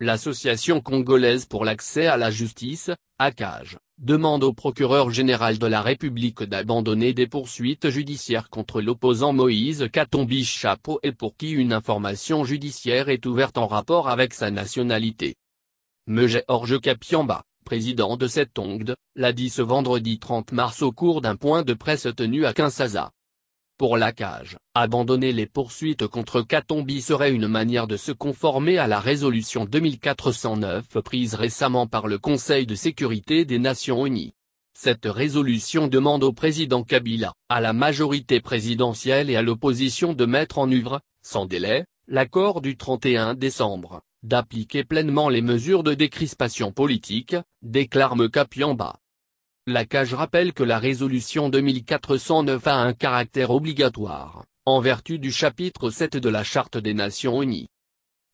l'Association congolaise pour l'accès à la justice, ACAJ, demande au procureur général de la République d'abandonner des poursuites judiciaires contre l'opposant Moïse Katumbi Chapot et pour qui une information judiciaire est ouverte en rapport avec sa nationalité. M. Georges Kapiamba, président de cette ONG, l'a dit ce vendredi 30 mars au cours d'un point de presse tenu à Kinshasa. Pour l'ACAJ, abandonner les poursuites contre Katumbi serait une manière de se conformer à la résolution 2409 prise récemment par le Conseil de sécurité des Nations Unies. Cette résolution demande au président Kabila, à la majorité présidentielle et à l'opposition de mettre en œuvre, sans délai, l'accord du 31 décembre, d'appliquer pleinement les mesures de décrispation politique, déclare M. Kapiamba. L'ACAJ rappelle que la résolution 2409 a un caractère obligatoire, en vertu du chapitre 7 de la Charte des Nations Unies.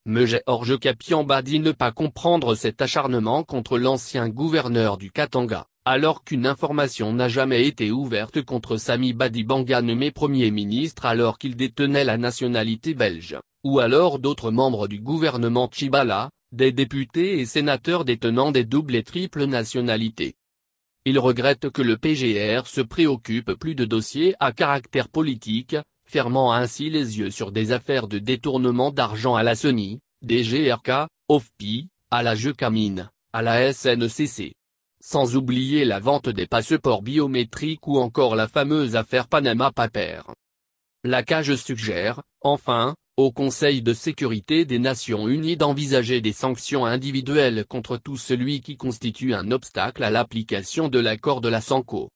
M. Georges Kapiamba dit ne pas comprendre cet acharnement contre l'ancien gouverneur du Katanga, alors qu'une information n'a jamais été ouverte contre Sami Badibanga nommé Premier ministre alors qu'il détenait la nationalité belge, ou alors d'autres membres du gouvernement Tchibala, des députés et sénateurs détenant des doubles et triples nationalités. Il regrette que le PGR se préoccupe plus de dossiers à caractère politique, fermant ainsi les yeux sur des affaires de détournement d'argent à la CENI, DGRK, OFPI, à la Gécamine, à la SNCC. Sans oublier la vente des passeports biométriques ou encore la fameuse affaire Panama Papers. L'ACAJ suggère, enfin, au Conseil de sécurité des Nations Unies d'envisager des sanctions individuelles contre tout celui qui constitue un obstacle à l'application de l'accord de la Sanco.